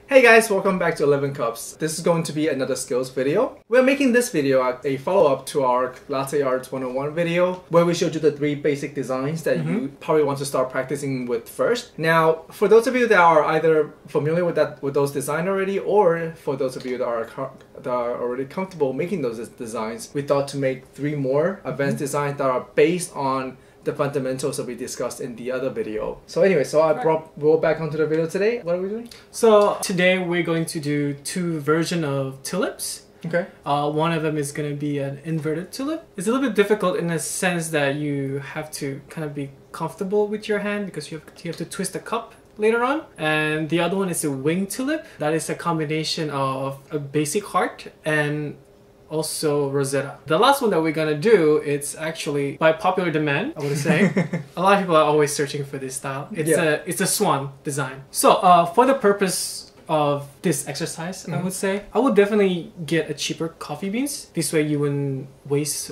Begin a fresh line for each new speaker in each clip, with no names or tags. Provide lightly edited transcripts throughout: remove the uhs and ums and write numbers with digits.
Hey guys, welcome back to 11 Cups. This is going to be another skills video. We're making this video a follow-up to our Latte Art 101 video where we showed you the 3 basic designs that you probably want to start practicing with first. Now, for those of you that are either familiar with those designs already, or for those of you that are already comfortable making those designs, we thought to make 3 more advanced designs that are based on the fundamentals that we discussed in the other video. So anyway, I brought Will back onto the video today. What are we doing?
So today we're going to do 2 versions of tulips.
Okay.
One of them is going to be an inverted tulip. It's a little bit difficult in the sense that you have to kind of be comfortable with your hand because you have to twist the cup later on. And the other one is a wing tulip. That is a combination of a basic heart and also Rosetta. The last one that we're gonna do, it's actually by popular demand, I would say. A lot of people are always searching for this style. It's a swan design. So for the purpose of this exercise, I would say, I would definitely get a cheaper coffee beans. This way you wouldn't waste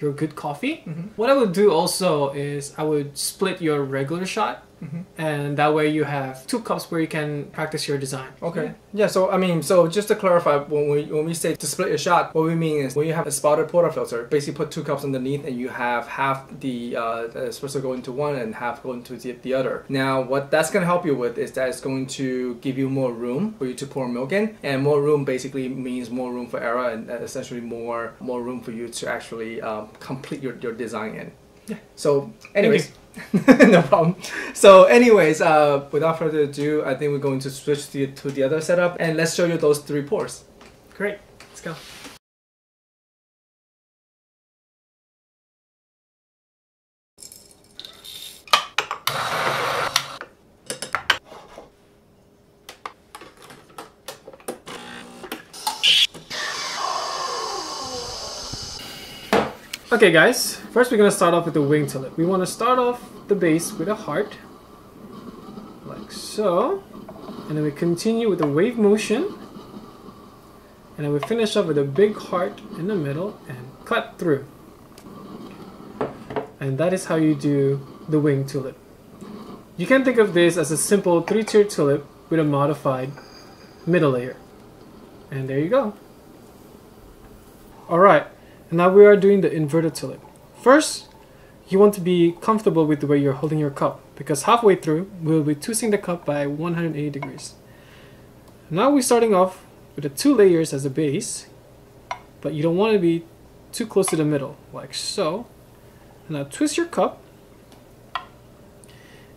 your good coffee. What I would do also is I would split your regular shot. And that way you have 2 cups where you can practice your design.
Okay. Yeah, so I mean, so just to clarify, when we say to split your shot, what we mean is when you have a spouted portafilter, basically put 2 cups underneath and you have half the supposed to go into one and half go into the other. Now, what that's going to help you with is that it's going to give you more room for you to pour milk in, and more room basically means more room for error and essentially more room for you to actually complete your design in. Yeah. So anyways, no problem. So anyways, without further ado, I think we're going to switch to the other setup and let's show you those 3 pours.
Great, let's go. Okay guys, first we're going to start off with the wing tulip. We want to start off the base with a heart, like so, and then we continue with the wave motion, and then we finish up with a big heart in the middle and cut through. And that is how you do the wing tulip. You can think of this as a simple 3-tier tulip with a modified middle layer. And there you go. Alright. Now we are doing the inverted tulip. First, you want to be comfortable with the way you're holding your cup, because halfway through, we'll be twisting the cup by 180 degrees. Now we're starting off with the 2 layers as a base, but you don't want to be too close to the middle, like so. Now twist your cup,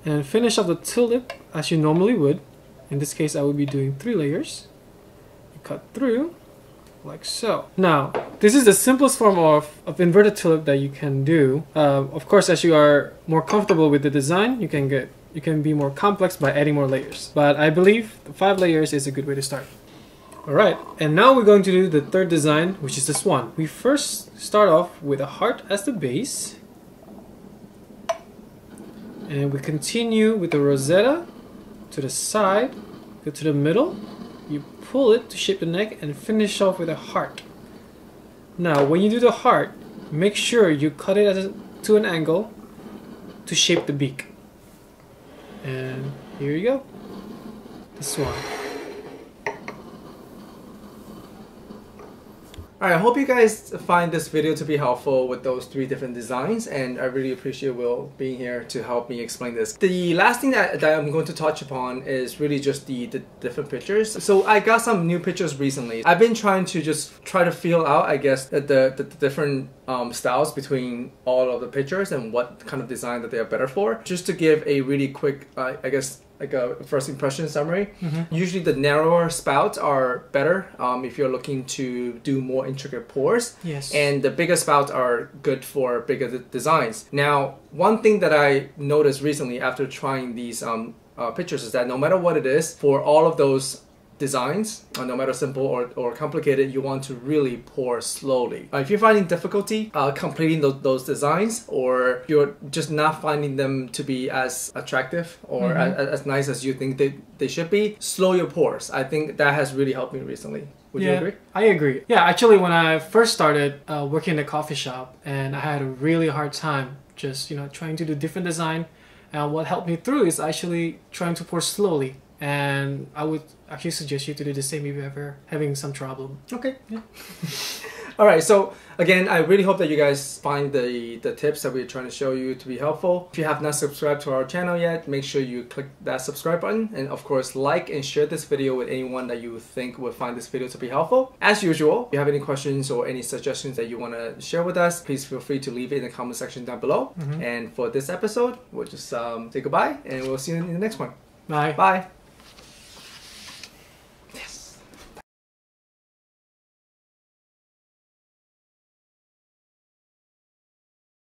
and finish off the tulip as you normally would. In this case, I would be doing 3 layers. You cut through, like so. Now, this is the simplest form of inverted tulip that you can do. Of course, as you are more comfortable with the design, you can be more complex by adding more layers. But I believe the 5 layers is a good way to start. Alright, and now we're going to do the 3rd design, which is the swan. We first start off with a heart as the base. And we continue with the Rosetta to the side, go to the middle. You pull it to shape the neck and finish off with a heart. Now, when you do the heart, make sure you cut it to an angle to shape the beak. And here you go, the swan.
Alright, I hope you guys find this video to be helpful with those 3 different designs, and I really appreciate Will being here to help me explain this. The last thing that I'm going to touch upon is really just the different pictures. So I got some new pictures recently. I've been trying to feel out, I guess, the different styles between all of the pictures and what kind of design that they are better for. Just to give a really quick, I guess, like a first impression summary. Usually the narrower spouts are better if you're looking to do more intricate pours.
Yes.
And the bigger spouts are good for bigger designs. Now, one thing that I noticed recently after trying these pictures is that no matter what it is, for all of those designs, no matter simple or complicated, you want to really pour slowly. If you're finding difficulty completing those designs, or you're just not finding them to be as attractive or as nice as you think they should be, slow your pours. I think that has really helped me recently. Would you agree?
I agree. Yeah, actually when I first started working in a coffee shop, and I had a really hard time just trying to do different design, and what helped me through is actually trying to pour slowly and I would actually suggest you to do the same if you're ever having some trouble.
Okay. Yeah. All right. So again, I really hope that you guys find the tips that we're trying to show you to be helpful. If you have not subscribed to our channel yet, make sure you click that subscribe button, and of course, like and share this video with anyone that you think would find this video to be helpful. As usual, if you have any questions or any suggestions that you want to share with us, please feel free to leave it in the comment section down below. And for this episode, we'll just say goodbye, and we'll see you in the next one.
Bye.
Bye.